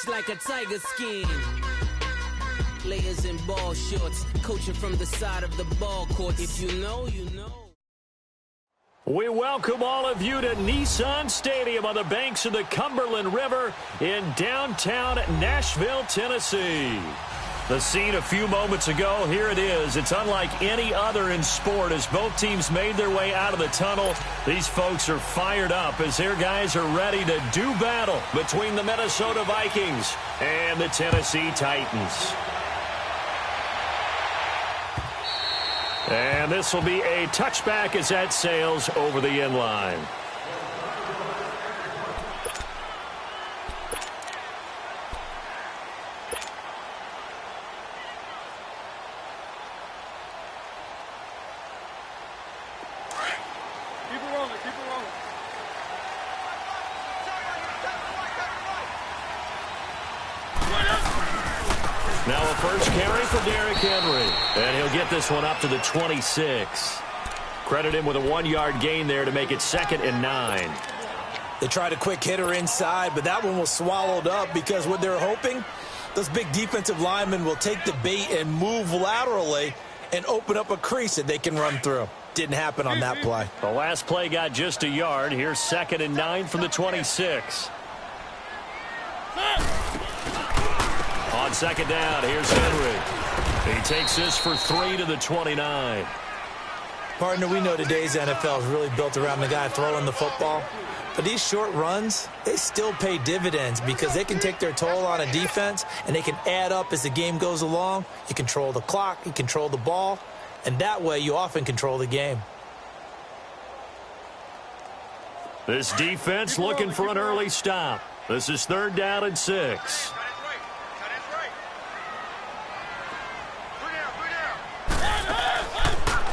looks like a tiger skin. Layers in ball shorts, coaching from the side of the ball court. If you know, you know. We welcome all of you to Nissan Stadium on the banks of the Cumberland River in downtown Nashville, Tennessee. The scene a few moments ago, here it is. It's unlike any other in sport as both teams made their way out of the tunnel. These folks are fired up as their guys are ready to do battle between the Minnesota Vikings and the Tennessee Titans. And this will be a touchback as that sails over the end line. Now a first carry for Derrick Henry. And he'll get this one up to the 26. Credit him with a 1-yard gain there to make it 2nd and 9. They tried a quick hitter inside, but that one was swallowed up because what they're hoping, those big defensive linemen will take the bait and move laterally and open up a crease that they can run through. Didn't happen on that play. The last play got just a yard. Here's 2nd and 9 from the 26. On second down, here's Henry. He takes this for 3 to the 29. Partner, we know today's NFL is really built around the guy throwing the football. But these short runs, they still pay dividends because they can take their toll on a defense and they can add up as the game goes along. You control the clock, you control the ball, and that way you often control the game. This defense looking for an early stop. This is 3rd down and 6.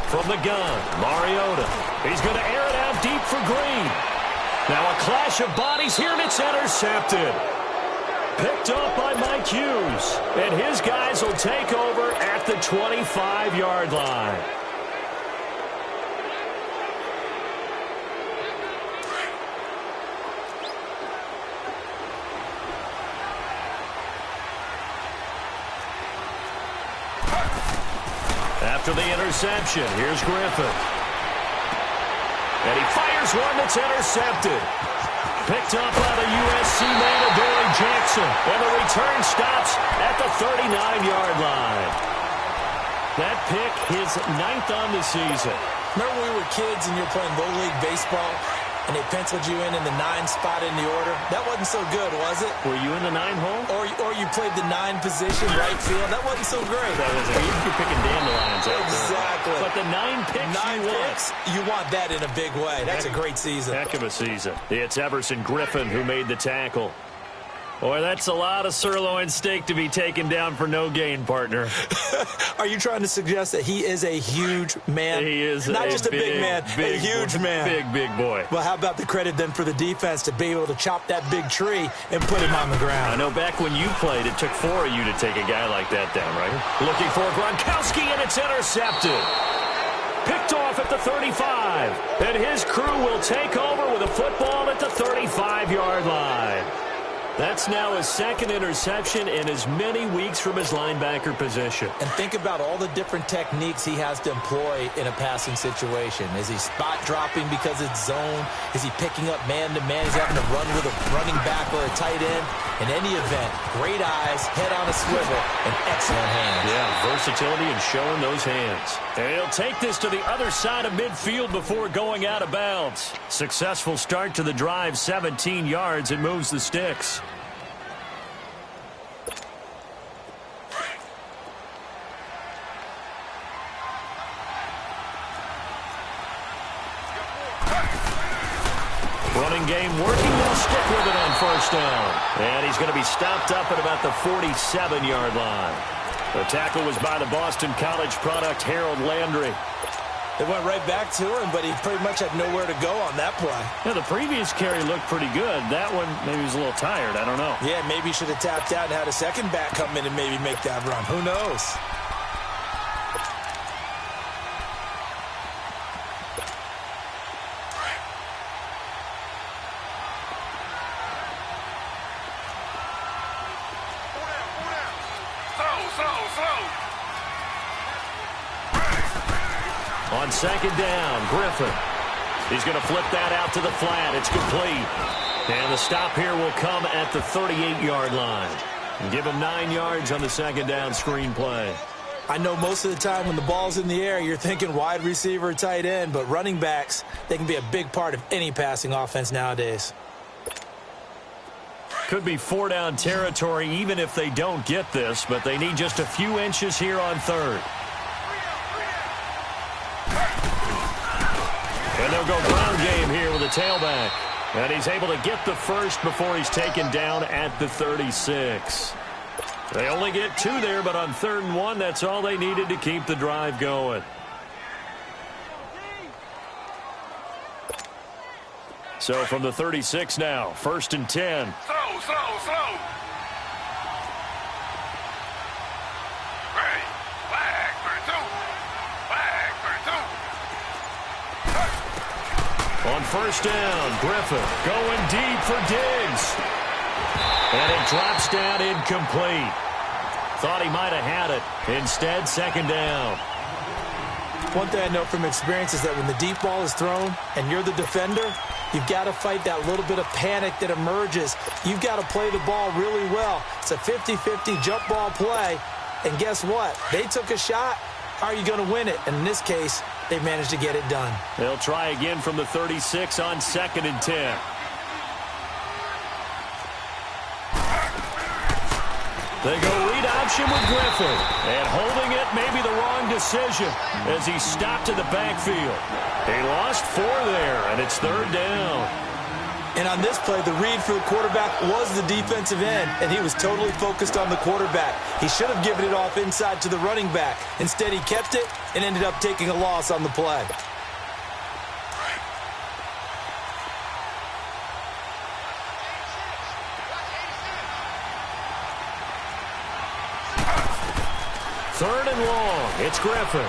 From the gun, Mariota. He's going to air it out deep for Green. Now a clash of bodies here, and it's intercepted. Picked up by Mike Hughes. And his guys will take over at the 25-yard line. After the interception, here's Griffin. And he fires one that's intercepted. Picked up by the USC man, Adoree Jackson. And the return stops at the 39-yard line. That pick, his 9th on the season. Remember when we were kids and you were playing Little League Baseball and they penciled you in the 9 spot in the order? That wasn't so good, was it? Were you in the 9 hole? Or you played the 9 position, right field. That wasn't so great. That was it. You're picking dandelions out there. Exactly. But the 9 picks you want that in a big way. That's a great season. Heck of a season. It's Everson Griffin who made the tackle. Boy, that's a lot of sirloin steak to be taken down for no gain, partner. Are you trying to suggest that he is a huge man? He is not just a big man, a huge man. Big boy. Well, how about the credit then for the defense to be able to chop that big tree and put him on the ground? I know back when you played, it took 4 of you to take a guy like that down, right? Looking for Gronkowski, and it's intercepted. Picked off at the 35. And his crew will take over with a football at the 35-yard line. That's now his 2nd interception in as many weeks from his linebacker position. And think about all the different techniques he has to employ in a passing situation. Is he spot dropping because it's zone? Is he picking up man-to-man? He's having to run with a running back or a tight end. In any event, great eyes, head on a swivel, and excellent hands. Yeah, versatility and showing those hands. And he'll take this to the other side of midfield before going out of bounds. Successful start to the drive, 17 yards, and moves the sticks. Running game working. They'll stick with it on 1st down. And he's going to be stopped up at about the 47-yard line. The tackle was by the Boston College product, Harold Landry. They went right back to him, but he pretty much had nowhere to go on that play. Yeah, the previous carry looked pretty good. That one, maybe he was a little tired. I don't know. Yeah, maybe he should have tapped out and had a second back come in and maybe make that run. Who knows? On second down, Griffin. He's going to flip that out to the flat. It's complete. And the stop here will come at the 38-yard line. Give him 9 yards on the second down screen play. I know most of the time when the ball's in the air, you're thinking wide receiver, tight end, but running backs, they can be a big part of any passing offense nowadays. Could be 4-down territory even if they don't get this, but they need just a few inches here on third. And they'll go ground game here with a tailback. And he's able to get the first before he's taken down at the 36. They only get 2 there, but on 3rd and 1, that's all they needed to keep the drive going. So from the 36 now, 1st and 10. Slow. Ready. Flag for 2. On 1st down, Griffin going deep for Diggs. And it drops down incomplete. Thought he might have had it. Instead, 2nd down. One thing I know from experience is that when the deep ball is thrown and you're the defender, you've got to fight that little bit of panic that emerges. You've got to play the ball really well. It's a 50-50 jump ball play. And guess what? They took a shot. How are you going to win it? And in this case, they managed to get it done. They'll try again from the 36 on 2nd and 10. They go read option with Griffin. And holding it may be the wrong decision as he stopped in the backfield. He lost 4 there, and it's 3rd down. And on this play, the read for the quarterback was the defensive end, and he was totally focused on the quarterback. He should have given it off inside to the running back. Instead, he kept it and ended up taking a loss on the play. Third and long. It's Griffin.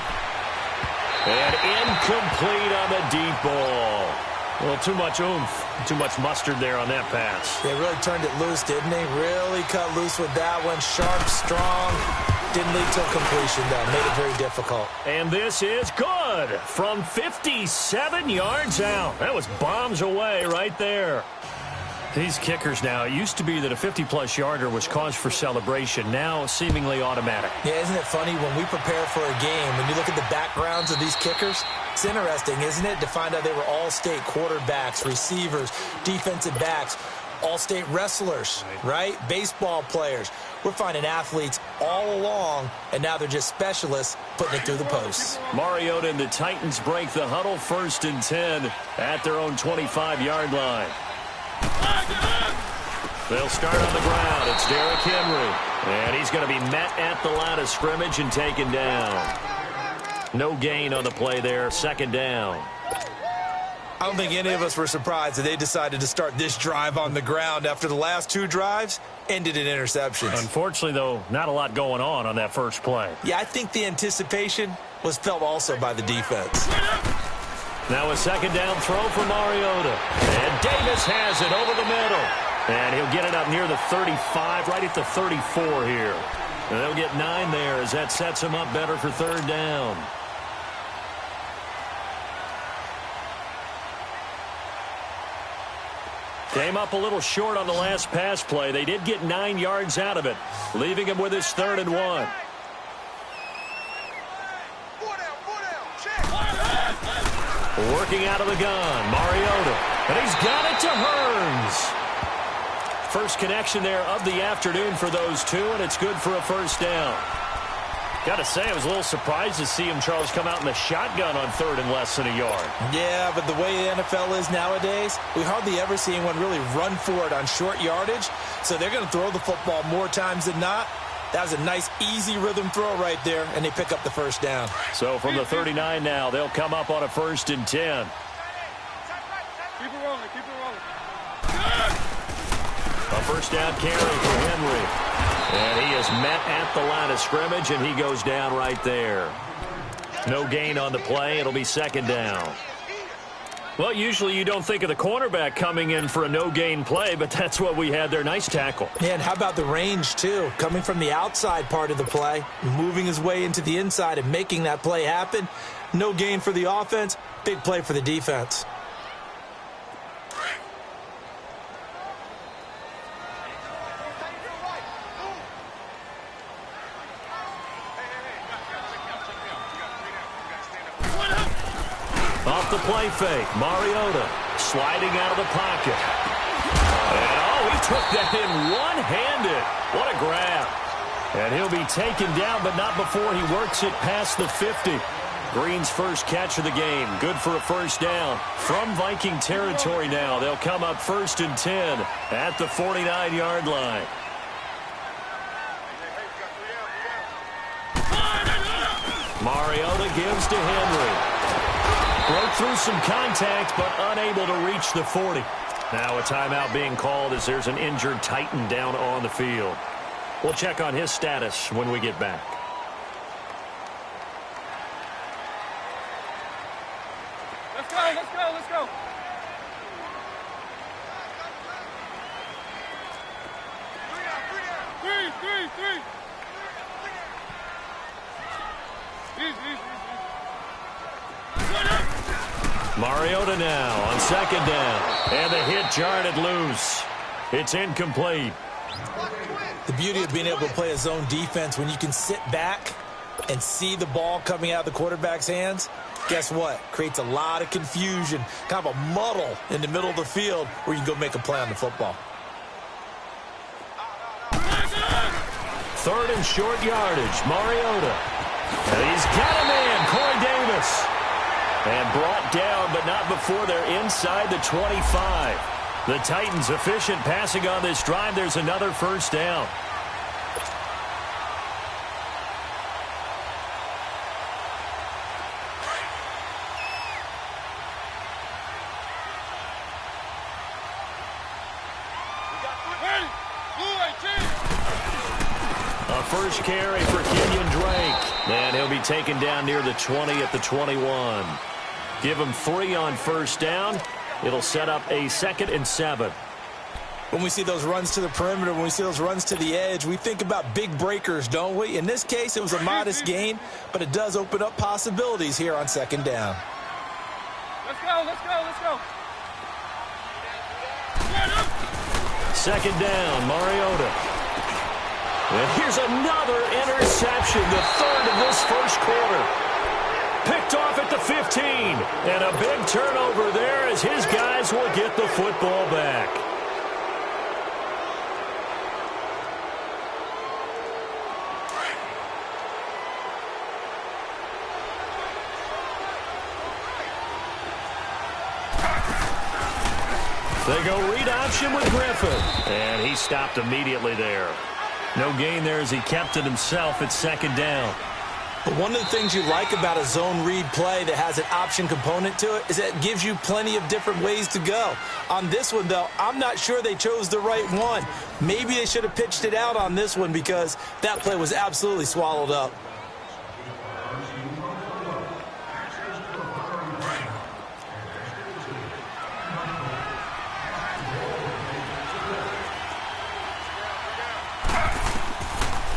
And incomplete on the deep ball. Well, too much oomph, too much mustard there on that pass. They really turned it loose, didn't they? Really cut loose with that one. Sharp, strong. Didn't lead to a completion, though. Made it very difficult. And this is good from 57 yards out. That was bombs away right there. These kickers now, it used to be that a 50-plus yarder was cause for celebration. Now, seemingly automatic. Yeah, isn't it funny when we prepare for a game, when you look at the backgrounds of these kickers, it's interesting, isn't it, to find out they were all-state quarterbacks, receivers, defensive backs, all-state wrestlers, right? Baseball players. We're finding athletes all along, and now they're just specialists putting it through the posts. Mariota and the Titans break the huddle 1st and 10 at their own 25-yard line. They'll start on the ground. It's Derrick Henry. And he's going to be met at the line of scrimmage and taken down. No gain on the play there. 2nd down. I don't think any of us were surprised that they decided to start this drive on the ground after the last 2 drives ended in interceptions. Unfortunately, though, not a lot going on that first play. Yeah, I think the anticipation was felt also by the defense. Now a 2nd down throw for Mariota. And Davis has it over the middle. And he'll get it up near the 35, right at the 34 here. And they'll get 9 there as that sets him up better for 3rd down. Came up a little short on the last pass play. They did get 9 yards out of it, leaving him with his 3rd and 1. Working out of the gun, Mariota. And he's got it to Hearns. First connection there of the afternoon for those two, and it's good for a 1st down. Got to say, I was a little surprised to see him, Charles, come out in the shotgun on 3rd and less than a yard. Yeah, but the way the NFL is nowadays, we hardly ever see anyone really run for it on short yardage. So they're going to throw the football more times than not. That was a nice, easy rhythm throw right there, and they pick up the 1st down. So from the 39 now, they'll come up on a 1st and 10. Keep it rolling, keep it rolling. A 1st down carry for Henry. And he is met at the line of scrimmage, and he goes down right there. No gain on the play. It'll be 2nd down. Well, usually you don't think of the cornerback coming in for a no-gain play, but that's what we had there. Nice tackle. Yeah, and how about the range, too? Coming from the outside part of the play, moving his way into the inside and making that play happen. No gain for the offense, big play for the defense. Off the play fake, Mariota sliding out of the pocket. And, he took that in one-handed. What a grab. And he'll be taken down, but not before he works it past the 50. Green's first catch of the game. Good for a first down. From Viking territory now, they'll come up 1st and 10 at the 49-yard line. Mariota gives to Henry. Broke through some contact, but unable to reach the 40. Now a timeout being called as there's an injured Titan down on the field. We'll check on his status when we get back. Let's go, let's go, let's go. Three. Easy. Mariota now on 2nd down. And the hit jarred it loose. It's incomplete. The beauty of being able to play a zone defense when you can sit back and see the ball coming out of the quarterback's hands, guess what? Creates a lot of confusion, kind of a muddle in the middle of the field where you can go make a play on the football. 3rd and short yardage, Mariota. And he's got a man, Corey Davis. And brought down, but not before they're inside the 25. The Titans efficient passing on this drive. There's another first down. A first carry for Kenyon Drake. And he'll be taken down near the 20 at the 21. Give him 3 on first down. It'll set up a 2nd and 7. When we see those runs to the perimeter, when we see those runs to the edge, we think about big breakers, don't we? In this case, it was a modest gain, but it does open up possibilities here on 2nd down. Let's go. 2nd down, Mariota. And here's another interception, the 3rd of this first quarter. Picked off at the 15. And a big turnover there as his guys will get the football back. They go read option with Griffin. And he stopped immediately there. No gain there as he kept it himself at 2nd down. But one of the things you like about a zone read play that has an option component to it is that it gives you plenty of different ways to go. On this one, though, I'm not sure they chose the right one. Maybe they should have pitched it out on this one because that play was absolutely swallowed up.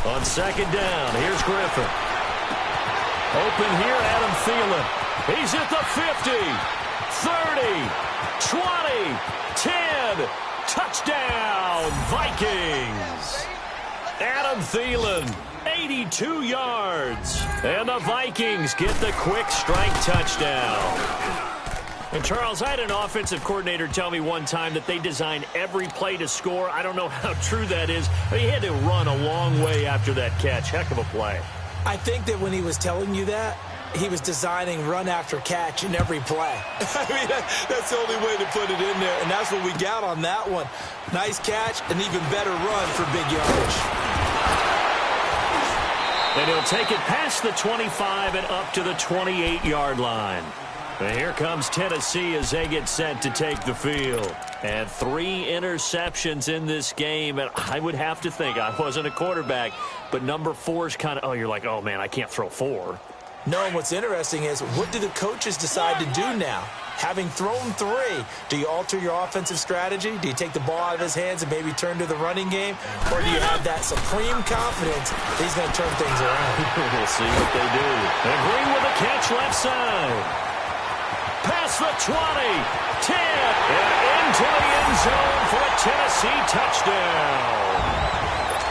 On 2nd down, here's Griffin. Open here, Adam Thielen. He's at the 50, 30, 20, 10. Touchdown, Vikings. Adam Thielen, 82 yards. And the Vikings get the quick strike touchdown. And, Charles, I had an offensive coordinator tell me one time that they design every play to score. I don't know how true that is. But he had to run a long way after that catch. Heck of a play. I think that when he was telling you that, he was designing run after catch in every play. I mean, that's the only way to put it in there, and that's what we got on that one. Nice catch, an even better run for big yardage. And he'll take it past the 25 and up to the 28-yard line. And here comes Tennessee as they get set to take the field. And 3 interceptions in this game. And I would have to think, I wasn't a quarterback, but number 4 is kind of, you're like, oh, man, I can't throw 4. No, and what's interesting is, what do the coaches decide to do now? Having thrown 3, do you alter your offensive strategy? Do you take the ball out of his hands and maybe turn to the running game? Or do you have that supreme confidence that he's going to turn things around? We'll see what they do. And Green with a catch left side. Past the 20, 10, and into the end zone for a Tennessee touchdown.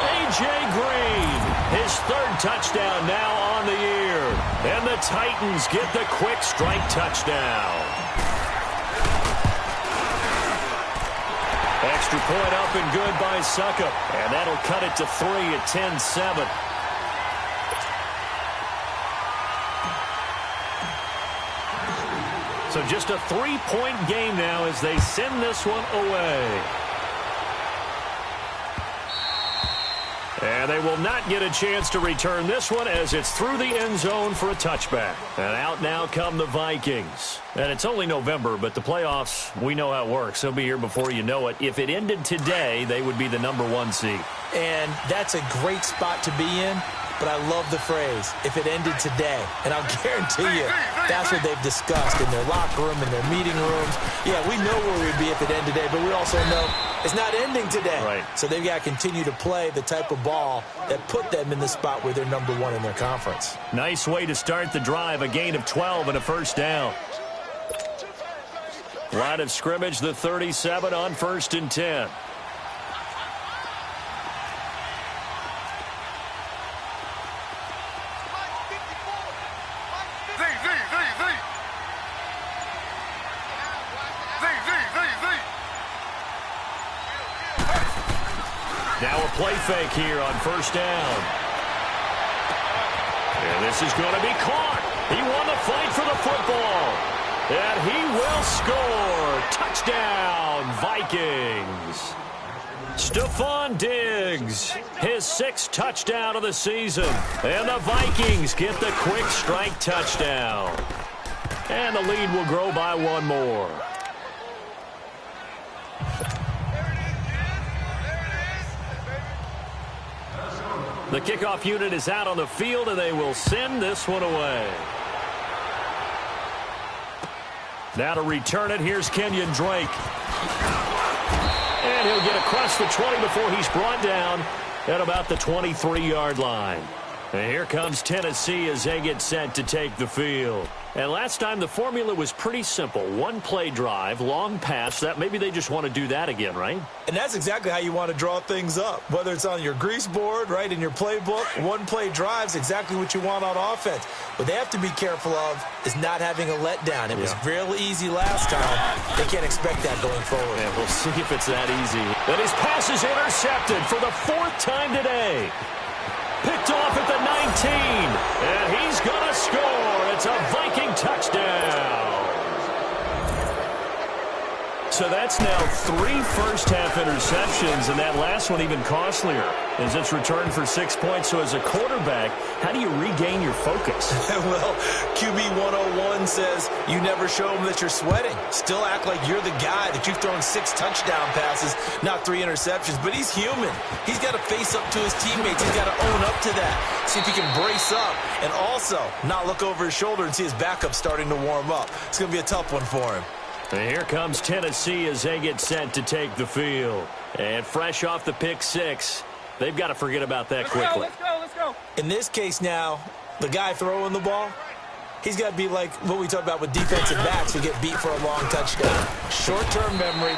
A.J. Green, his 3rd touchdown now on the year. And the Titans get the quick strike touchdown. Extra point up and good by Succop. And that'll cut it to 3 at 10-7. So just a 3-point game now as they send this one away. And they will not get a chance to return this one as it's through the end zone for a touchback. And out now come the Vikings. And it's only November, but the playoffs, we know how it works. They'll be here before you know it. If it ended today, they would be the #1 seed. And that's a great spot to be in. But I love the phrase, if it ended today. And I'll guarantee you, that's what they've discussed in their locker room, in their meeting rooms. Yeah, we know where we'd be if it ended today, but we also know it's not ending today. Right. So they've got to continue to play the type of ball that put them in the spot where they're #1 in their conference. Nice way to start the drive, a gain of 12 and a first down. Line of scrimmage, the 37 on 1st and 10. Now a play fake here on 1st down. And this is going to be caught. He won the fight for the football. And he will score. Touchdown, Vikings. Stephon Diggs, his 6th touchdown of the season. And the Vikings get the quick strike touchdown. And the lead will grow by 1 more. The kickoff unit is out on the field, and they will send this one away. Now to return it, here's Kenyon Drake. And he'll get across the 20 before he's brought down at about the 23-yard line. And here comes Tennessee as they get set to take the field. And last time the formula was pretty simple. 1-play drive, long pass. That maybe they just want to do that again, right? And that's exactly how you want to draw things up. Whether it's on your grease board, right, in your playbook, 1-play drive's exactly what you want on offense. What they have to be careful of is not having a letdown. It was real easy last time. They can't expect that going forward. And we'll see if it's that easy. And his pass is intercepted for the 4th time today. Picked off at the 19, and he's going to score. It's a Viking touchdown. So that's now 3 first-half interceptions, and that last one even costlier as it's returned for 6 points. So as a quarterback, how do you regain your focus? Well, QB 101 says you never show them that you're sweating. Still act like you're the guy, that you've thrown 6 touchdown passes, not 3 interceptions. But he's human. He's got to face up to his teammates. He's got to own up to that. See if he can brace up and also not look over his shoulder and see his backup starting to warm up. It's going to be a tough one for him. And here comes Tennessee as they get set to take the field. And fresh off the pick 6, they've got to forget about that quickly. Let's go. In this case now, the guy throwing the ball, he's got to be like what we talked about with defensive backs who get beat for a long touchdown. Short-term memory,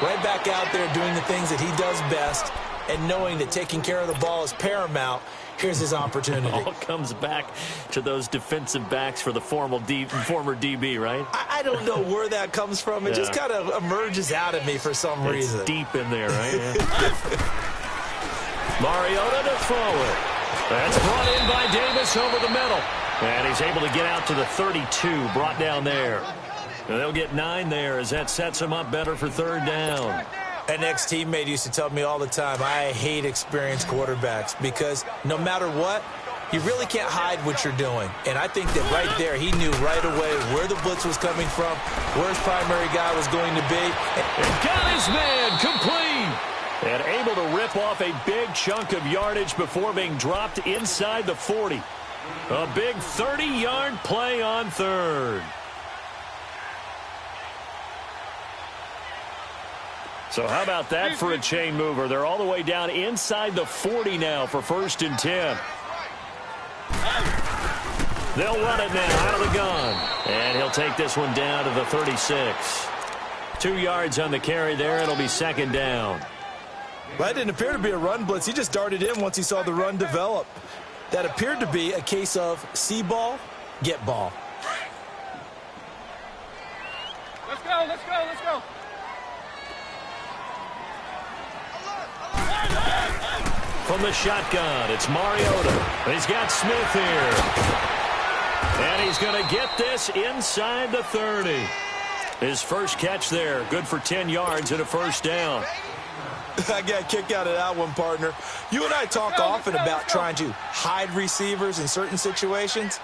right back out there doing the things that he does best, and knowing that taking care of the ball is paramount. Here's his opportunity. It all comes back to those defensive backs for the former DB, right? I don't know where that comes from. It just kind of emerges out of me for some reason. It's deep in there, right? Yeah. Mariota to throw it. That's brought in by Davis over the middle. And he's able to get out to the 32, brought down there. And they'll get 9 there as that sets him up better for 3rd down. An ex-teammate used to tell me all the time, I hate experienced quarterbacks because no matter what, you really can't hide what you're doing. And I think that right there, he knew right away where the blitz was coming from, where his primary guy was going to be. And got his man complete. And able to rip off a big chunk of yardage before being dropped inside the 40. A big 30-yard play on third. So how about that for a chain mover? They're all the way down inside the 40 now for 1st and 10. They'll run it now out of the gun. And he'll take this one down to the 36. 2 yards on the carry there. It'll be 2nd down. Well, that didn't appear to be a run blitz. He just darted in once he saw the run develop. That appeared to be a case of see ball, get ball. Let's go, let's go, let's go. From the shotgun, it's Mariota. He's got Smith here. And he's going to get this inside the 30. His first catch there, good for 10 yards and a 1st down. I got a kick out of that one, partner. You and I talk often about trying to hide receivers in certain situations,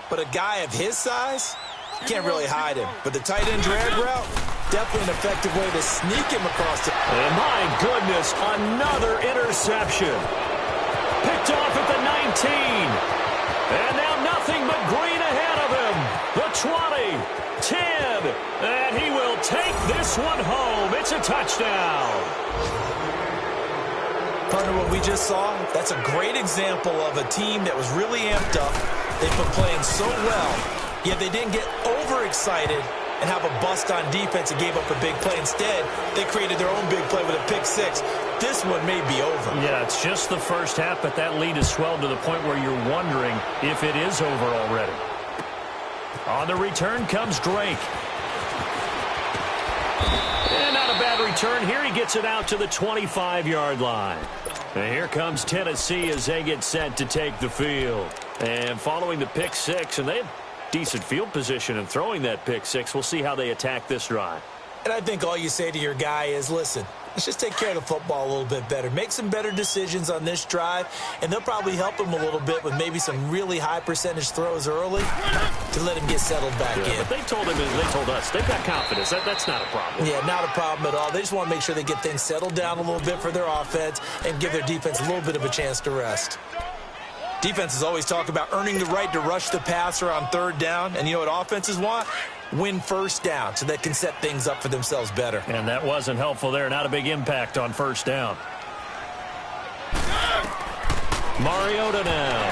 but a guy of his size, you can't really hide him. But the tight end drag route, definitely an effective way to sneak him across the... And my goodness, another interception. Picked off at the 19. And now nothing but green ahead of him. The 20, 10, and he will take this one home. It's a touchdown. Partner, what we just saw, that's a great example of a team that was really amped up. They've been playing so well, yet they didn't get overexcited and have a bust on defense and gave up a big play. Instead, they created their own big play with a pick 6. This one may be over. Yeah, it's just the first half, but that lead has swelled to the point where you're wondering if it is over already. On the return comes Drake. And not a bad return here. He gets it out to the 25-yard line. And here comes Tennessee as they get set to take the field. And following the pick 6, and they have decent field position in throwing that pick 6. We'll see how they attack this drive. And I think all you say to your guy is, listen, let's just take care of the football a little bit better. Make some better decisions on this drive, and they'll probably help him a little bit with maybe some really high percentage throws early to let him get settled back in. But they told him, as they told us, they've got confidence. That's not a problem. Yeah, not a problem at all. They just want to make sure they get things settled down a little bit for their offense and give their defense a little bit of a chance to rest. Defenses always talk about earning the right to rush the passer on 3rd down, and you know what offenses want? Win 1st down so they can set things up for themselves better. And that wasn't helpful there. Not a big impact on 1st down. Mariota now.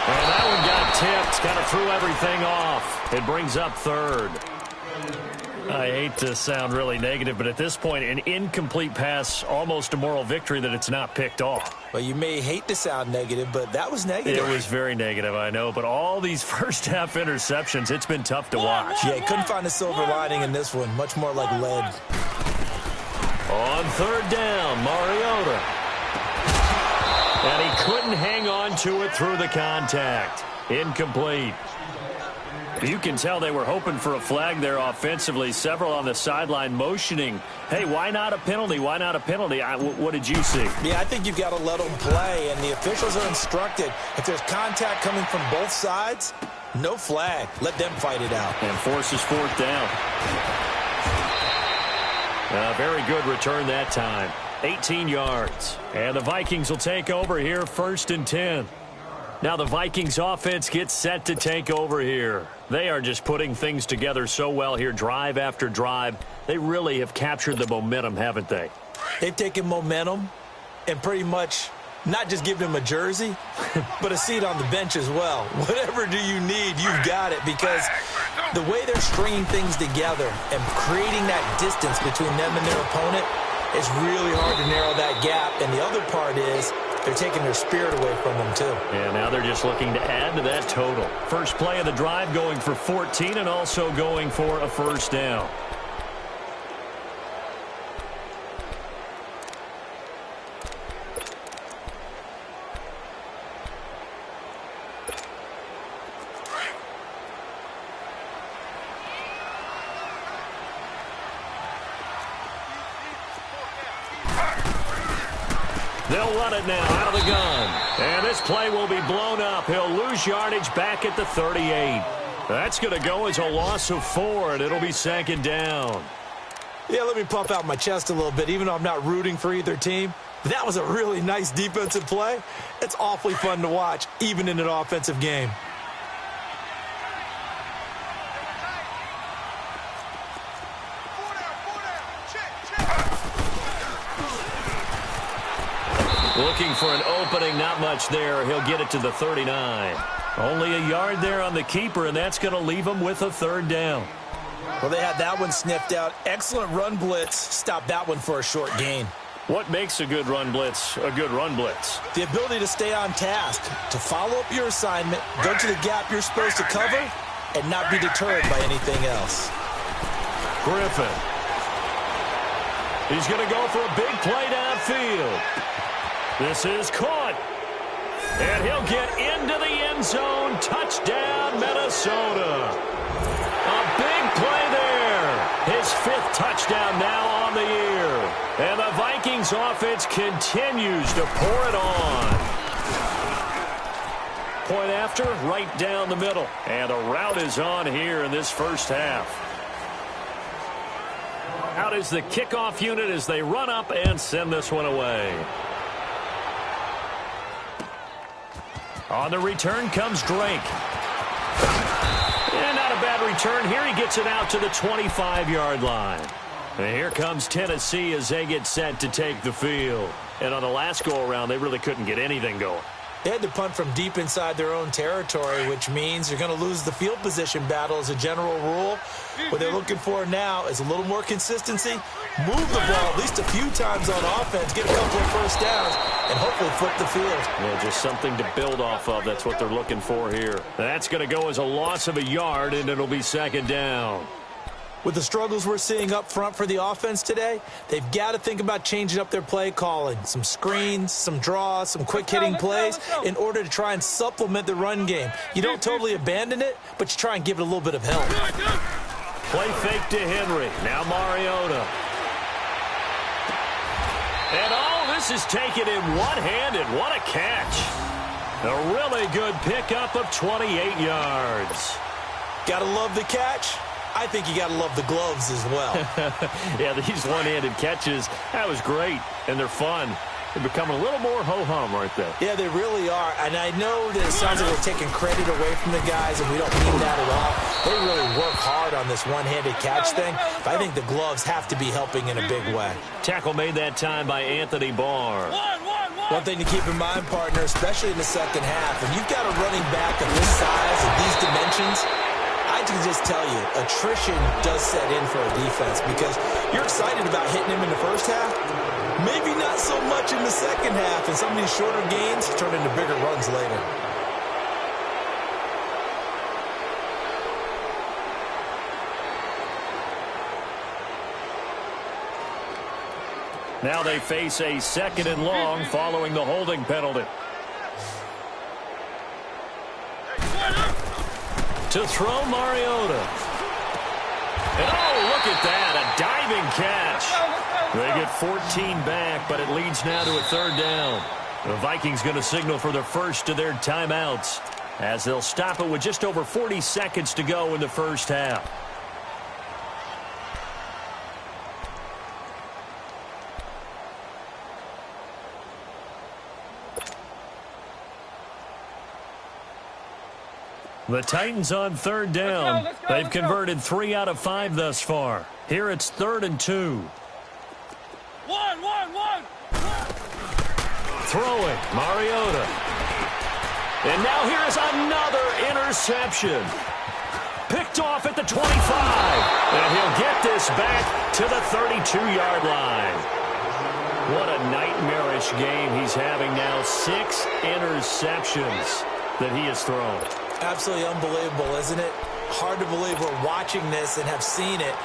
And that one got tipped. Kind of threw everything off. It brings up 3rd. I hate to sound really negative, but at this point, an incomplete pass, almost a moral victory that it's not picked off. Well, you may hate to sound negative, but that was negative. It was very negative, I know. But all these first-half interceptions, it's been tough to watch. Yeah, couldn't find a silver lining in this one. Much more like lead. On 3rd down, Mariota. And he couldn't hang on to it through the contact. Incomplete. You can tell they were hoping for a flag there offensively. Several on the sideline motioning, hey, why not a penalty? Why not a penalty? What did you see? Yeah, I think you've got to let them play, and the officials are instructed. If there's contact coming from both sides, no flag. Let them fight it out. And forces 4th down. Very good return that time. 18 yards. And the Vikings will take over here 1st and 10. Now the Vikings offense gets set to take over here. They are just putting things together so well here, drive after drive. They really have captured the momentum, haven't they? They've taken momentum and pretty much not just given him a jersey, but a seat on the bench as well. Whatever do you need, you've got it, because the way they're stringing things together and creating that distance between them and their opponent, it's really hard to narrow that gap. And the other part is they're taking their spirit away from them, too. And now they're just looking to add to that total. First play of the drive going for 14 and also going for a 1st down. They'll run it now out of the gun. And this play will be blown up. He'll lose yardage back at the 38. That's going to go as a loss of 4, and it'll be 2nd down. Yeah, let me puff out my chest a little bit, even though I'm not rooting for either team. That was a really nice defensive play. It's awfully fun to watch, even in an offensive game. Looking for an opening, not much there. He'll get it to the 39. Only a yard there on the keeper, and that's going to leave him with a third down. Well, they had that one sniffed out. Excellent run blitz. Stop that one for a short gain. What makes a good run blitz a good run blitz? The ability to stay on task, to follow up your assignment, go to the gap you're supposed to cover, and not be deterred by anything else. Griffin. He's going to go for a big play downfield. This is caught. And he'll get into the end zone. Touchdown, Minnesota. A big play there. His 5th touchdown now on the year. And the Vikings offense continues to pour it on. Point after, right down the middle. And a route is on here in this first half. Out is the kickoff unit as they run up and send this one away. On the return comes Drake. And not a bad return here. He gets it out to the 25-yard line. And here comes Tennessee as they get set to take the field. And on the last go-around, they really couldn't get anything going. They had to punt from deep inside their own territory, which means they're going to lose the field position battle as a general rule. What they're looking for now is a little more consistency, move the ball at least a few times on offense, get a couple of first downs, and hopefully flip the field. Yeah, just something to build off of. That's what they're looking for here. That's going to go as a loss of a yard, and it'll be second down. With the struggles we're seeing up front for the offense today, they've got to think about changing up their play calling. Some screens, some draws, some quick-hitting plays in order to try and supplement the run game. You don't totally abandon it, but you try and give it a little bit of help. Play fake to Henry. Now Mariota. And this is taken in one-handed. What a catch. A really good pickup of 28 yards. Gotta love the catch. I think you got to love the gloves as well. Yeah, these one-handed catches, that was great, and they're fun. They're becoming a little more ho-hum, aren't they? Yeah, they really are, and I know that it sounds like we're taking credit away from the guys, and we don't mean that at all. They really work hard on this one-handed catch thing, but I think the gloves have to be helping in a big way. Tackle made that time by Anthony Barr. One thing to keep in mind, partner, especially in the second half, when you've got a running back of this size and these dimensions, I can just tell you, attrition does set in for a defense because you're excited about hitting him in the first half. Maybe not so much in the second half, and some of these shorter gains turn into bigger runs later. Now they face a 2nd and long following the holding penalty. To throw Mariota. And look at that, a diving catch. They get 14 back, but it leads now to a third down. The Vikings going to signal for the first of their timeouts as they'll stop it with just over 40 seconds to go in the first half. The Titans on third down. They've converted 3 out of 5 thus far. Here it's 3rd and 2. One. Throwing, Mariota. And now here is another interception. Picked off at the 25. And he'll get this back to the 32-yard line. What a nightmarish game he's having now. 6 interceptions that he has thrown. Absolutely unbelievable, isn't it? Hard to believe we're watching this and have seen it,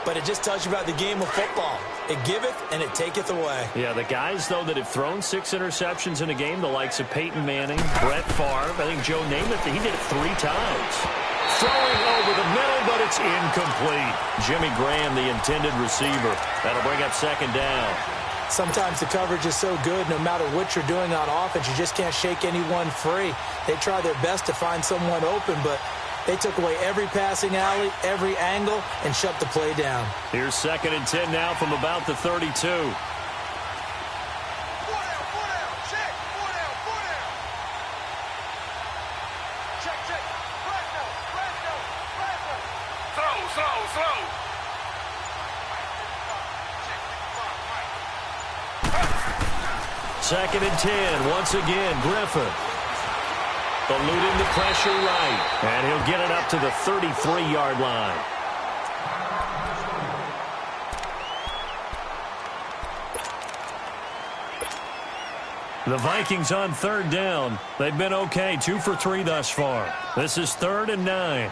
but it just tells you about the game of football. It giveth and it taketh away. Yeah, the guys, though, that have thrown 6 interceptions in a game, the likes of Peyton Manning, Brett Favre, I think Joe Namath, he did it 3 times. Throwing over the middle, but it's incomplete. Jimmy Graham, the intended receiver. That'll bring up 2nd down. Sometimes the coverage is so good, no matter what you're doing on offense, you just can't shake anyone free. They try their best to find someone open, but they took away every passing alley, every angle, and shut the play down. Here's 2nd and 10 now from about the 32. 2nd and 10. Once again, Griffin. Eluding the pressure right. And he'll get it up to the 33-yard line. The Vikings on 3rd down. They've been okay, 2 for 3 thus far. This is 3rd and 9.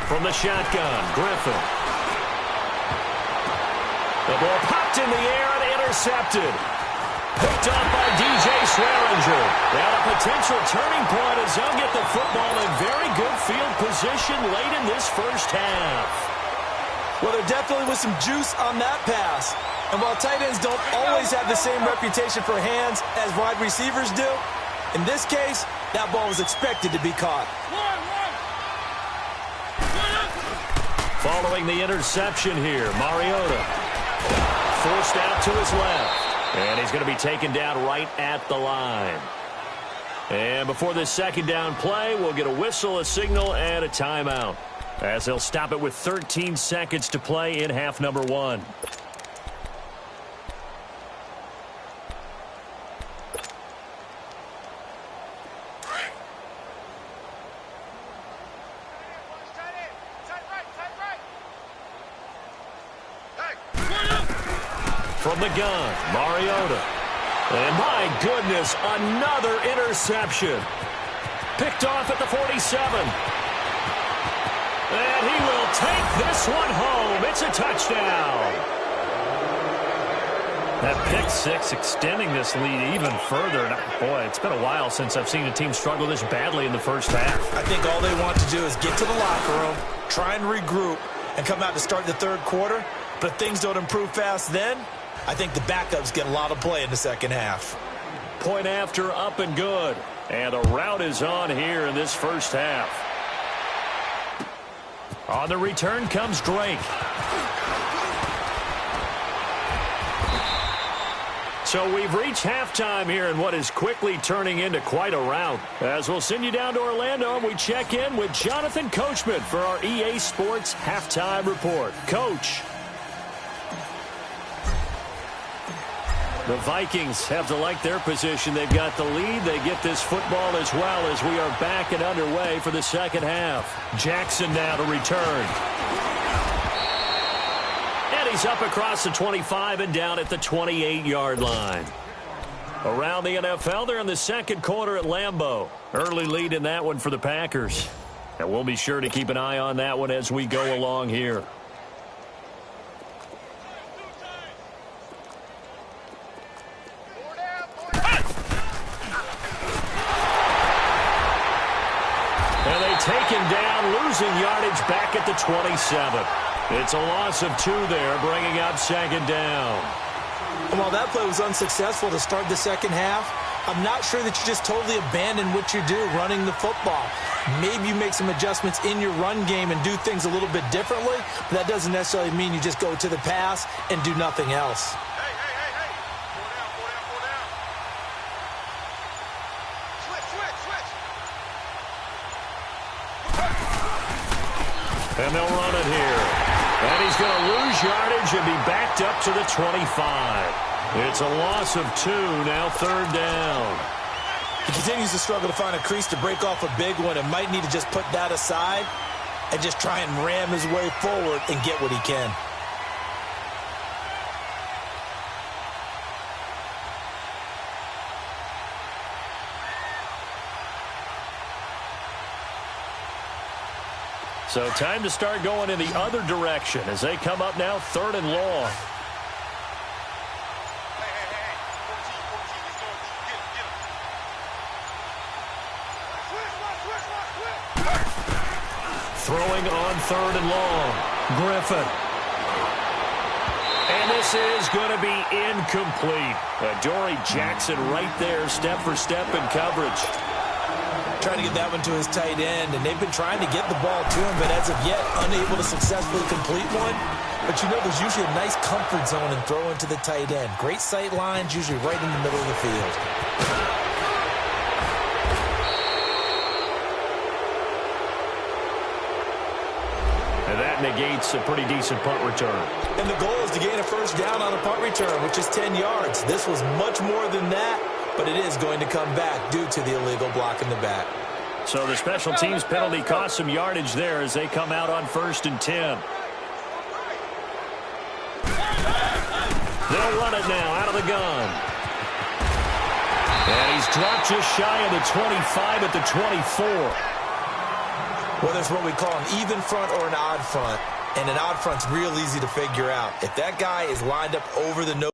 From the shotgun, Griffin. The ball popped in the air and intercepted. Picked up by DJ Swearinger. And a potential turning point as they'll get the football in very good field position late in this first half. Well, there definitely was some juice on that pass. And while tight ends don't always have the same reputation for hands as wide receivers do, in this case, that ball was expected to be caught. Following the interception here, Mariota forced out to his left. And he's going to be taken down right at the line. And before this 2nd down play, we'll get a whistle, a signal, and a timeout, as they'll stop it with 13 seconds to play in half number 1. From the gun, Mariota. And my goodness, another interception. Picked off at the 47. And he will take this one home. It's a touchdown. That pick 6 extending this lead even further. And boy, it's been a while since I've seen a team struggle this badly in the first half. I think all they want to do is get to the locker room, try and regroup, and come out to start the 3rd quarter. But if things don't improve fast then, I think the backups get a lot of play in the 2nd half. Point after, up and good. And the route is on here in this first half. On the return comes Drake. So we've reached halftime here in what is quickly turning into quite a rout. As we'll send you down to Orlando, and we check in with Jonathan Coachman for our EA Sports Halftime Report. Coach. The Vikings have to like their position. They've got the lead. They get this football as well as we are back and underway for the 2nd half. Jackson now to return. And he's up across the 25 and down at the 28-yard line. Around the NFL, they're in the 2nd quarter at Lambeau. Early lead in that one for the Packers. And we'll be sure to keep an eye on that one as we go along here. Taken down, losing yardage back at the 27. It's a loss of 2 there, bringing up 2nd down. And while that play was unsuccessful to start the 2nd half, I'm not sure that you just totally abandon what you do running the football. Maybe you make some adjustments in your run game and do things a little bit differently, but that doesn't necessarily mean you just go to the pass and do nothing else. And they'll run it here. And he's going to lose yardage and be backed up to the 25. It's a loss of 2, now 3rd down. He continues to struggle to find a crease to break off a big one and might need to just put that aside and just try and ram his way forward and get what he can. So time to start going in the other direction as they come up now 3rd and long. Throwing on 3rd and long. Griffin. And this is going to be incomplete. Adoree Jackson right there, step for step in coverage. Trying to get that one to his tight end, and they've been trying to get the ball to him, but as of yet, unable to successfully complete one. But you know, there's usually a nice comfort zone in throwing to the tight end. Great sight lines, usually right in the middle of the field. negates a pretty decent punt return. And the goal is to gain a first down on a punt return, which is 10 yards. This was much more than that, but it is going to come back due to the illegal block in the back. So the special teams penalty cost some yardage there as they come out on 1st and 10. They'll run it now out of the gun. And he's dropped just shy of the 25 at the 24. Well, there's what we call an even front or an odd front. And an odd front's real easy to figure out. If that guy is lined up over the nose,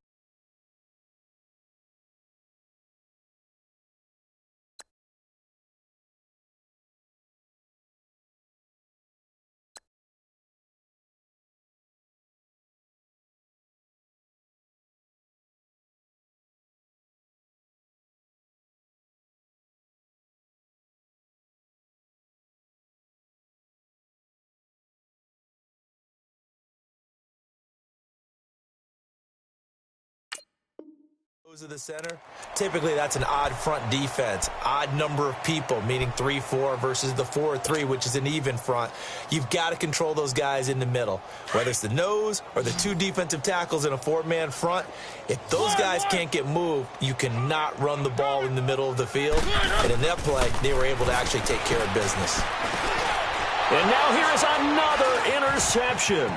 of the center, typically that's an odd front defense. Odd number of people, meaning 3-4 versus the 4-3, which is an even front. You've got to control those guys in the middle, whether it's the nose or the two defensive tackles in a 4-man front. If those guys can't get moved, you cannot run the ball in the middle of the field. And in that play, they were able to actually take care of business. And now here is another interception.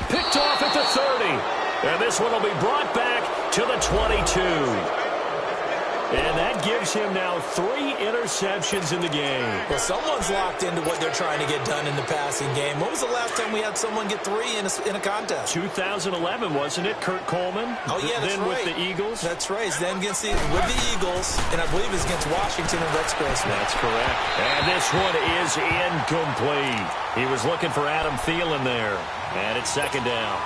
Picked off at the 30. And this one will be brought back to the 22. And that gives him now 3 interceptions in the game. Well, someone's locked into what they're trying to get done in the passing game. When was the last time we had someone get 3 in a contest? 2011, wasn't it? Kurt Coleman? Oh, yeah, that's then right. With the Eagles? That's right. Then with the Eagles, and I believe it's against Washington and Rex Grossman. That's correct. And this one is incomplete. He was looking for Adam Thielen there. And it's 2nd down.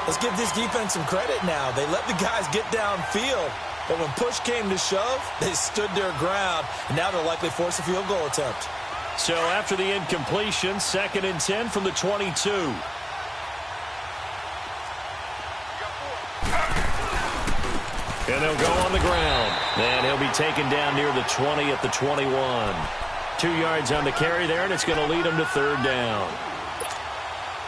Let's give this defense some credit now. They let the guys get downfield, but when push came to shove, they stood their ground, and now they'll likely force a field goal attempt. So after the incompletion, 2nd and 10 from the 22. And they'll go on the ground. And he'll be taken down near the 20 at the 21. 2 yards on the carry there, and it's going to lead him to 3rd down.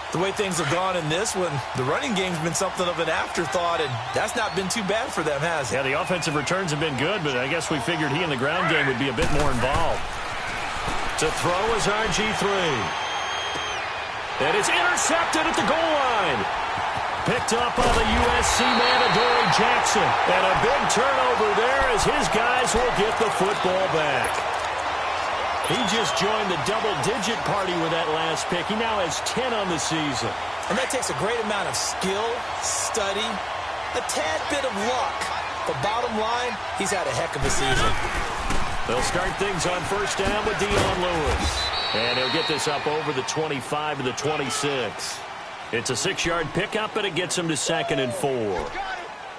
The way things have gone in this one, the running game's been something of an afterthought, and that's not been too bad for them, has it? Yeah, the offensive returns have been good, but I guess we figured he in the ground game would be a bit more involved. To throw is RG3. And it's intercepted at the goal line. Picked up by the USC man, Adoree Jackson. And a big turnover there as his guys will get the football back. He just joined the double-digit party with that last pick. He now has 10 on the season. And that takes a great amount of skill, study, a tad bit of luck. But bottom line, he's had a heck of a season. They'll start things on 1st down with Dion Lewis. And he'll get this up over the 25 to the 26. It's a 6-yard pickup, and it gets him to 2nd and 4.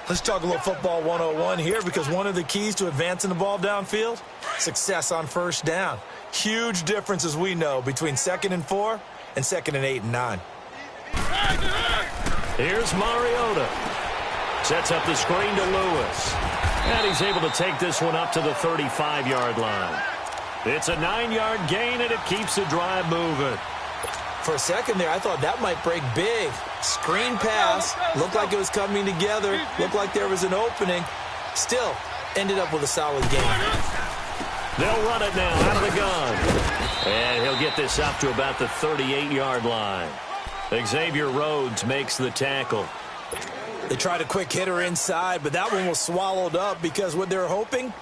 Let's talk a little football 101 here, because one of the keys to advancing the ball downfield, success on 1st down. Huge difference, as we know, between 2nd and 4 and 2nd and 8 and 9. Here's Mariota. Sets up the screen to Lewis. And he's able to take this one up to the 35-yard line. It's a 9-yard gain, and it keeps the drive moving. For a second there, I thought that might break big. Screen pass, looked like it was coming together, looked like there was an opening. Still, ended up with a solid game. They'll run it now out of the gun. And he'll get this up to about the 38-yard line. Xavier Rhodes makes the tackle. They tried a quick hitter inside, but that one was swallowed up because what they're hoping,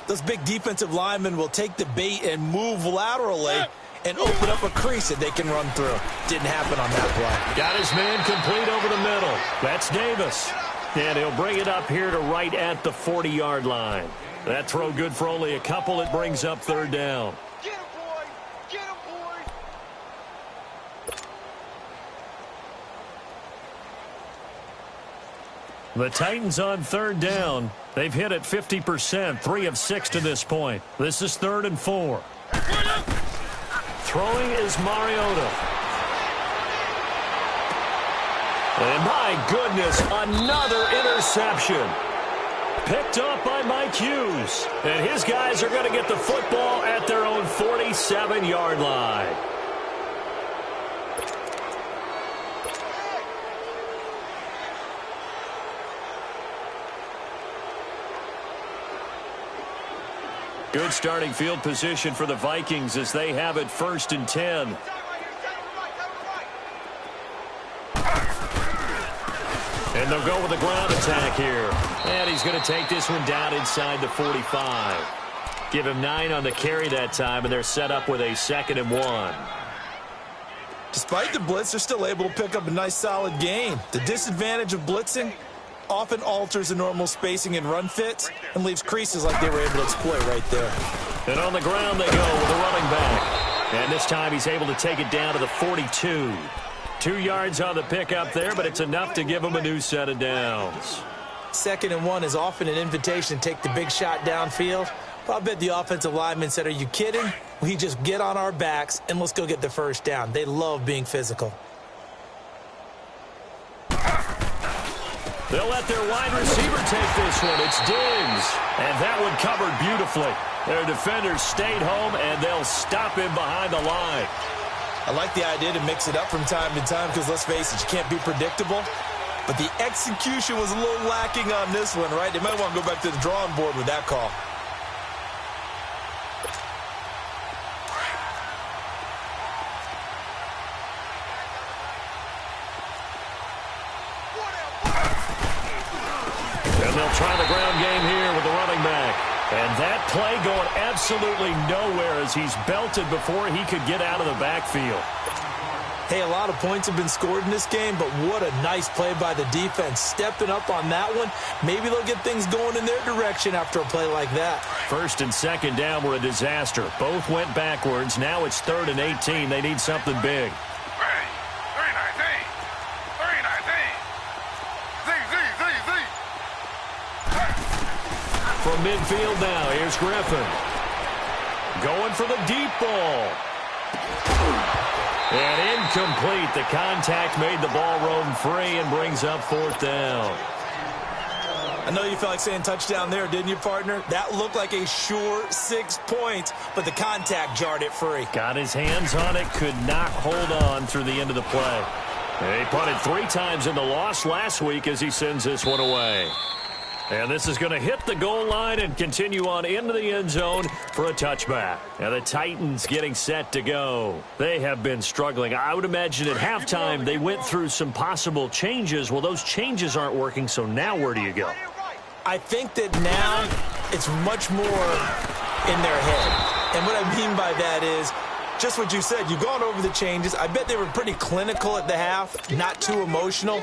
those big defensive linemen will take the bait and move laterally and open up a crease that they can run through. Didn't happen on that play. Got his man complete over the middle. That's Davis. And he'll bring it up here to right at the 40-yard line. That throw good for only a couple. It brings up 3rd down. Get him, boy! Get him, boy! The Titans on 3rd down. They've hit it 50%, 3 of 6 to this point. This is 3rd and 4. Throwing is Mariota. And my goodness, another interception. Picked up by Mike Hughes. And his guys are going to get the football at their own 47-yard line. Good starting field position for the Vikings as they have it 1st and 10. And they'll go with a ground attack here. And he's going to take this one down inside the 45. Give him 9 on the carry that time, and they're set up with a 2nd and 1. Despite the blitz, they're still able to pick up a nice solid gain. The disadvantage of blitzing often alters the normal spacing and run fits and leaves creases like they were able to exploit right there. And on the ground they go with a running back. And this time he's able to take it down to the 42. 2 yards on the pickup there, but it's enough to give him a new set of downs. 2nd and 1 is often an invitation to take the big shot downfield. But I bet the offensive lineman said, are you kidding? We just get on our backs and let's go get the first down. They love being physical. They'll let their wide receiver take this one. It's Diggs. And that one covered beautifully. Their defenders stayed home, and they'll stop him behind the line. I like the idea to mix it up from time to time because, let's face it, you can't be predictable. But the execution was a little lacking on this one, right? They might want to go back to the drawing board with that call. And they'll try the ground game here with the running back. And that play going absolutely nowhere as he's belted before he could get out of the backfield. Hey, a lot of points have been scored in this game, but what a nice play by the defense. Stepping up on that one, maybe they'll get things going in their direction after a play like that. 1st and 2nd down were a disaster. Both went backwards. Now it's 3rd and 18. They need something big. From midfield now, here's Griffin. Going for the deep ball. And incomplete. The contact made the ball roam free and brings up 4th down. I know you felt like saying touchdown there, didn't you, partner? That looked like a sure 6 points, but the contact jarred it free. Got his hands on it, could not hold on through the end of the play. He punted 3 times in the loss last week as he sends this one away. And this is going to hit the goal line and continue on into the end zone for a touchback. And the Titans getting set to go. They have been struggling. I would imagine at halftime they went through some possible changes. Well, those changes aren't working, so now where do you go? I think that now it's much more in their head. And what I mean by that is just what you said. You've gone over the changes. I bet they were pretty clinical at the half, not too emotional.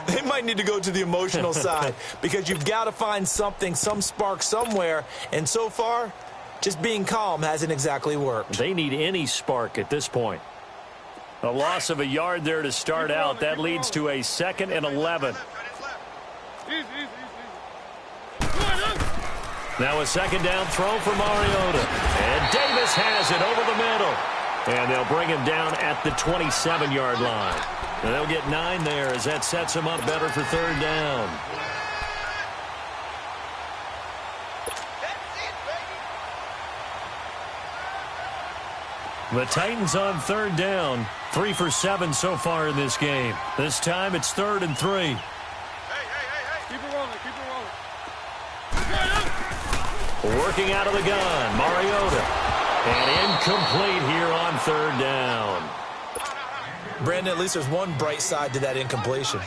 They might need to go to the emotional side because you've got to find something, some spark somewhere. And so far, just being calm hasn't exactly worked. They need any spark at this point. A loss of a yard there to start out. That leads to a 2nd and 11. Now a 2nd down throw for Mariota. And Davis has it over the middle. And they'll bring him down at the 27-yard line. And they'll get 9 there as that sets him up better for 3rd down. The Titans on 3rd down. 3 for 7 so far in this game. This time it's 3rd and 3. Hey. Keep it rolling. Working out of the gun, Mariota. And incomplete here on 3rd down. Brandon, at least there's one bright side to that incompletion.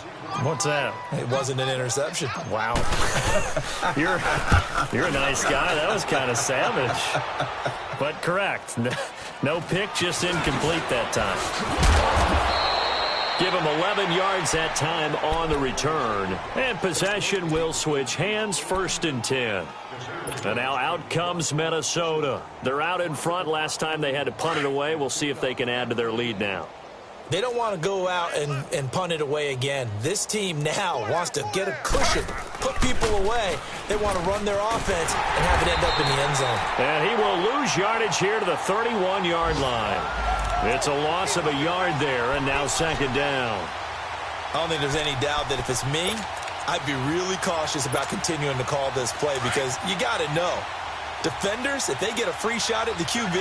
What's that? It wasn't an interception. Wow. You're a nice guy. That was kind of savage. But correct. No pick, just incomplete that time. Give him 11 yards that time on the return. And possession will switch hands, 1st and 10. And now out comes Minnesota. They're out in front. Last time they had to punt it away. We'll see if they can add to their lead now. They don't want to go out and punt it away again. This team now wants to get a cushion, put people away. They want to run their offense and have it end up in the end zone. And he will lose yardage here to the 31-yard line. It's a loss of a yard there, and now 2nd down. I don't think there's any doubt that if it's me, I'd be really cautious about continuing to call this play because you got to know, defenders, if they get a free shot at the QB,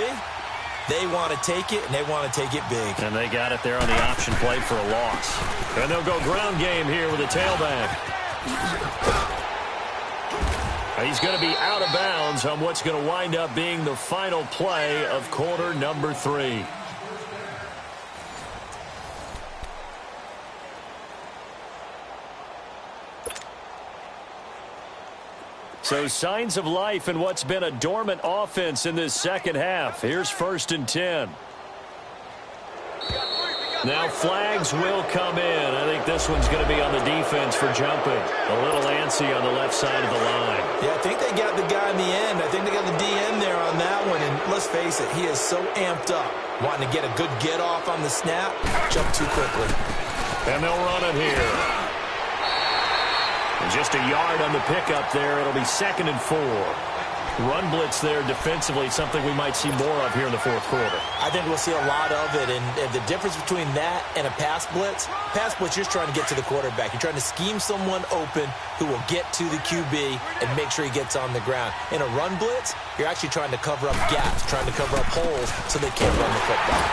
they want to take it, and they want to take it big. And they got it there on the option play for a loss. And they'll go ground game here with a tailback. He's going to be out of bounds on what's going to wind up being the final play of quarter number 3. So signs of life in what's been a dormant offense in this second half. Here's 1st and 10. Now flags will come in. I think this one's going to be on the defense for jumping. A little antsy on the left side of the line. Yeah, I think they got the guy in the end. I think they got the DN there on that one. And let's face it, he is so amped up, wanting to get a good get off on the snap, jump too quickly. And they'll run it here. And just a yard on the pickup there. It'll be 2nd and 4. Run blitz there defensively, something we might see more of here in the fourth quarter. I think we'll see a lot of it, and the difference between that and a pass blitz, you're just trying to get to the quarterback. You're trying to scheme someone open who will get to the QB and make sure he gets on the ground. In a run blitz, you're actually trying to cover up gaps, trying to cover up holes so they can't run the football.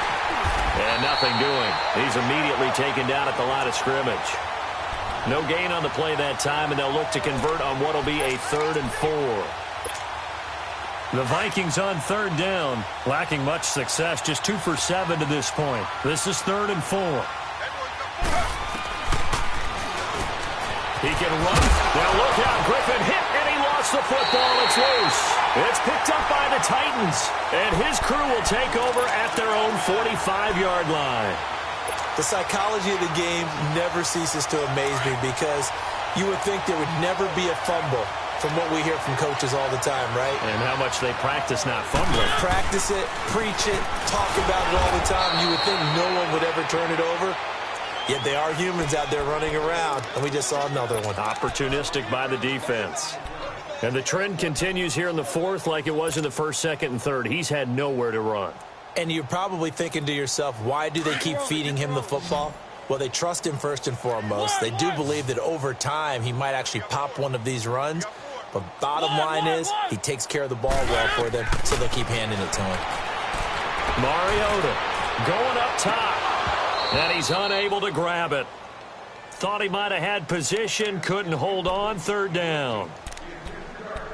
And nothing doing. He's immediately taken down at the line of scrimmage. No gain on the play that time, and they'll look to convert on what will be a 3rd and 4. The Vikings on 3rd down, lacking much success, just 2 for 7 to this point. This is 3rd and 4. He can run. Now look out, Griffin hit, and he lost the football. It's loose. It's picked up by the Titans, and his crew will take over at their own 45-yard line. The psychology of the game never ceases to amaze me because you would think there would never be a fumble from what we hear from coaches all the time, right? And how much they practice not fumbling. Practice it, preach it, talk about it all the time. You would think no one would ever turn it over. Yet they are humans out there running around, and we just saw another one. Opportunistic by the defense. And the trend continues here in the 4th like it was in the 1st, 2nd, and 3rd. He's had nowhere to run. And you're probably thinking to yourself, why do they keep feeding him the football? Well, they trust him first and foremost. They do believe that over time he might actually pop one of these runs. But bottom line is he takes care of the ball well for them, so they'll keep handing it to him. Mariota going up top. And he's unable to grab it. Thought he might have had position, couldn't hold on, 3rd down.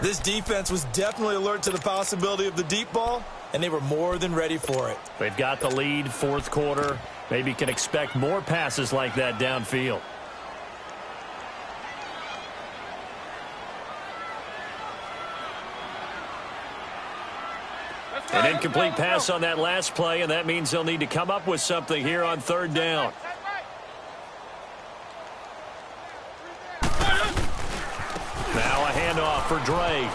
This defense was definitely alert to the possibility of the deep ball, and they were more than ready for it. They've got the lead, 4th quarter. Maybe can expect more passes like that downfield. An incomplete pass on that last play, and that means they'll need to come up with something here on 3rd down. Now a handoff for Drake.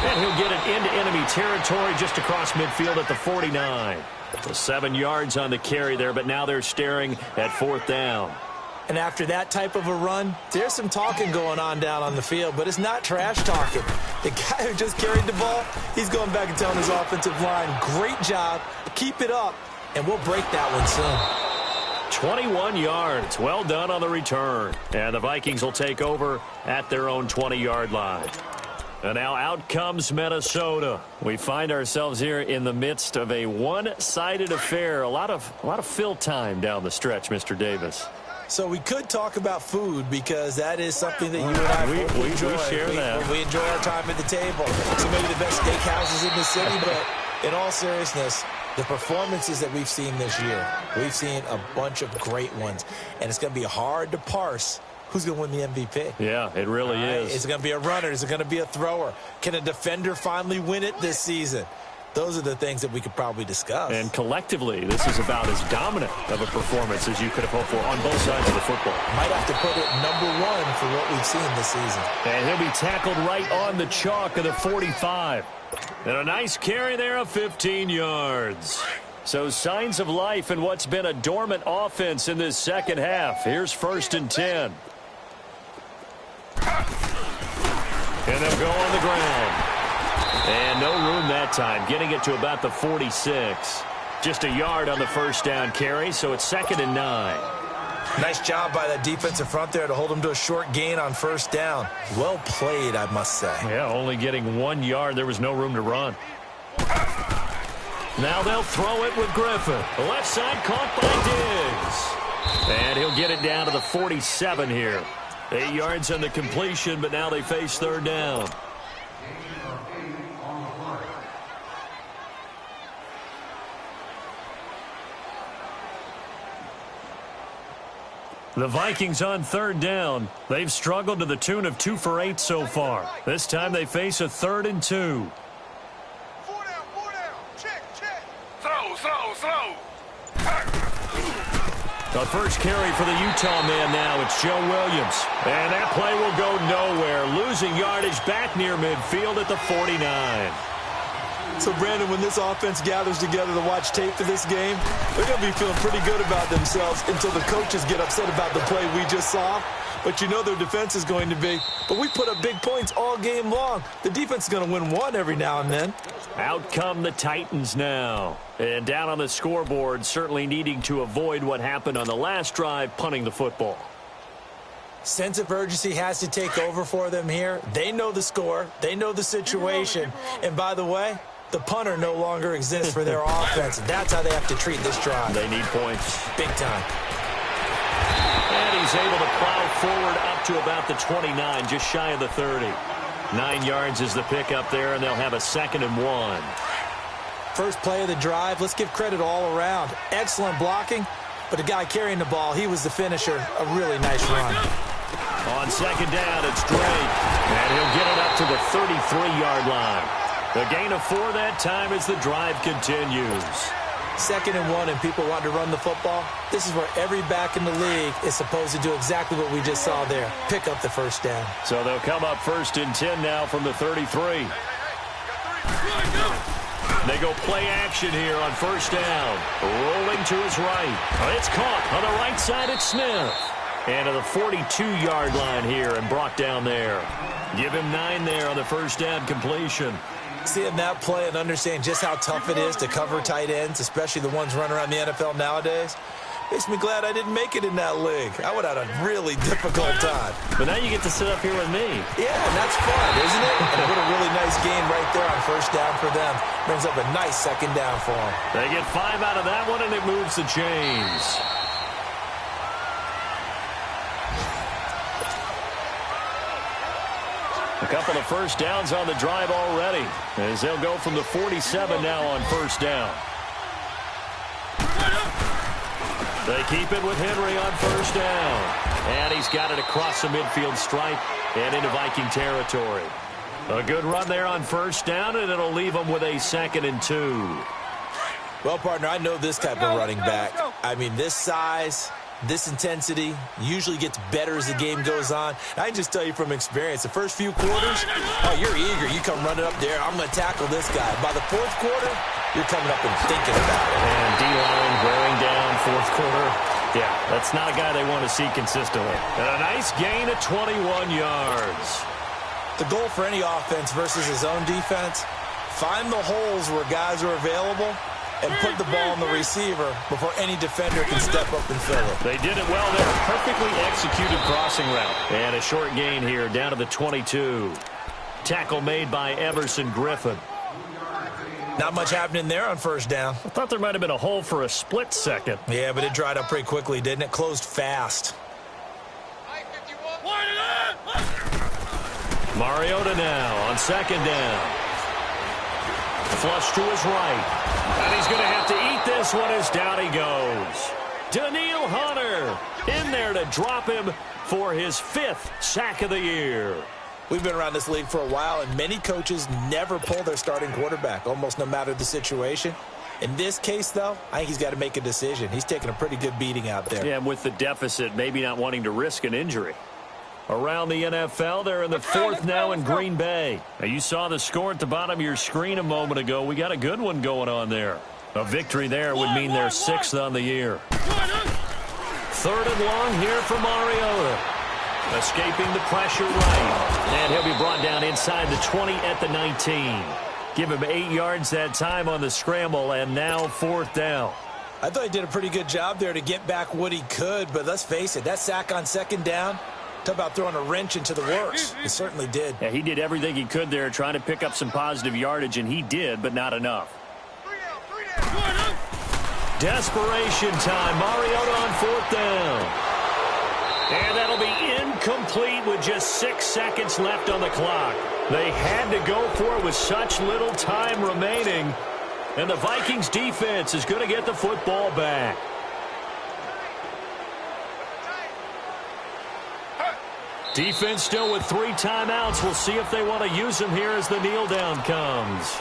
And he'll get it into enemy territory just across midfield at the 49. So 7 yards on the carry there, but now they're staring at 4th down. And after that type of a run, there's some talking going on down on the field, but it's not trash talking. The guy who just carried the ball, he's going back and telling his offensive line, great job, keep it up, and we'll break that one soon. 21 yards, well done on the return. And the Vikings will take over at their own 20-yard line. And now out comes Minnesota. We find ourselves here in the midst of a one-sided affair. A lot of fill time down the stretch, Mr. Davis. So we could talk about food because that is something that you and I we enjoy. share that. We enjoy our time at the table. So maybe the best steakhouses in the city, but in all seriousness, the performances that we've seen this year, we've seen a bunch of great ones. And it's going to be hard to parse who's going to win the MVP. Yeah, it really is. Is it going to be a runner? Is it going to be a thrower? Can a defender finally win it this season? Those are the things that we could probably discuss. And collectively, this is about as dominant of a performance as you could have hoped for on both sides of the football. Might have to put it #1 for what we've seen this season. And he'll be tackled right on the chalk of the 45. And a nice carry there of 15 yards. So signs of life in what's been a dormant offense in this second half. Here's 1st and 10. And they'll go on the ground. And no room that time, getting it to about the 46. Just a yard on the first down carry, so it's 2nd and 9. Nice job by that defensive front there to hold him to a short gain on 1st down. Well played, I must say. Yeah, only getting 1 yard. There was no room to run. Now they'll throw it with Griffin. The left side caught by Diggs. And he'll get it down to the 47 here. 8 yards on the completion, but now they face third down. The Vikings on third down. They've struggled to the tune of 2 for 8 so far. This time they face a 3rd and 2. 4 down. Check. Throw. The first carry for the Utah man now. It's Joe Williams. And that play will go nowhere. Losing yardage back near midfield at the 49. So, Brandon, when this offense gathers together to watch tape for this game, they're going to be feeling pretty good about themselves until the coaches get upset about the play we just saw. But you know their defense is going to be. But we put up big points all game long. The defense is going to win one every now and then. Out come the Titans now. And down on the scoreboard, certainly needing to avoid what happened on the last drive, punting the football. Sense of urgency has to take over for them here. They know the score. They know the situation. And by the way, the punter no longer exists for their offense. That's how they have to treat this drive. They need points. Big time. And he's able to plow forward up to about the 29, just shy of the 30. 9 yards is the pickup there, and they'll have a 2nd and 1. First play of the drive, let's give credit all around. Excellent blocking, but the guy carrying the ball, he was the finisher. A really nice run. On 2nd down, it's Drake, and he'll get it up to the 33-yard line. The gain of 4 that time as the drive continues. 2nd and 1, and people want to run the football. This is where every back in the league is supposed to do exactly what we just saw there. Pick up the first down. So they'll come up 1st and 10 now from the 33. They go play action here on 1st down. Rolling to his right. It's caught on the right side. It's Smith. And to the 42-yard line here and brought down there. Give him 9 there on the 1st down completion. Seeing that play and understanding just how tough it is to cover tight ends, especially the ones running around the NFL nowadays, makes me glad I didn't make it in that league. I would have had a really difficult time. But now you get to sit up here with me. Yeah, and that's fun, isn't it? And what a really nice gain right there on 1st down for them. Brings up a nice 2nd down for them. They get 5 out of that one, and it moves the chains. A couple of 1st downs on the drive already, as they'll go from the 47 now on 1st down. They keep it with Henry on 1st down. And he's got it across the midfield stripe and into Viking territory. A good run there on 1st down, and it'll leave them with a 2nd and 2. Well, partner, I know this type of running back. I mean, this size, this intensity usually gets better as the game goes on. I can just tell you from experience, the first few quarters, oh, you're eager. You come running up there. I'm going to tackle this guy. By the 4th quarter, you're coming up and thinking about it. And D-line wearing down 4th quarter. Yeah, that's not a guy they want to see consistently. And a nice gain of 21 yards. The goal for any offense versus his own defense, find the holes where guys are available and put the ball on the receiver before any defender can step up and fill it. They did it well there. Perfectly executed crossing route. And a short gain here down to the 22. Tackle made by Everson Griffin. Not much happening there on 1st down. I thought there might have been a hole for a split second. Yeah, but it dried up pretty quickly, didn't it? Closed fast. Mariota now on 2nd down. Flush to his right. And he's going to have to eat this one as down he goes. Danielle Hunter in there to drop him for his 5th sack of the year. We've been around this league for a while, and many coaches never pull their starting quarterback, almost no matter the situation. In this case, though, I think he's got to make a decision. He's taking a pretty good beating out there. Yeah, with the deficit, maybe not wanting to risk an injury. Around the NFL, they're in the 4th now in Green Bay. Now, you saw the score at the bottom of your screen a moment ago. We got a good one going on there. A victory there would mean they're 6th on the year. 3rd and long here for Mariota. Escaping the pressure right. And he'll be brought down inside the 20 at the 19. Give him 8 yards that time on the scramble, and now 4th down. I thought he did a pretty good job there to get back what he could, but let's face it, that sack on 2nd down, talk about throwing a wrench into the works. It certainly did. Yeah, he did everything he could there trying to pick up some positive yardage, and he did, but not enough. Desperation time. Mariota on 4th down. And that'll be Incomplete with just 6 seconds left on the clock. They had to go for it with such little time remaining. And the Vikings defense is going to get the football back. Defense still with 3 timeouts. We'll see if they want to use them here as the kneel down comes.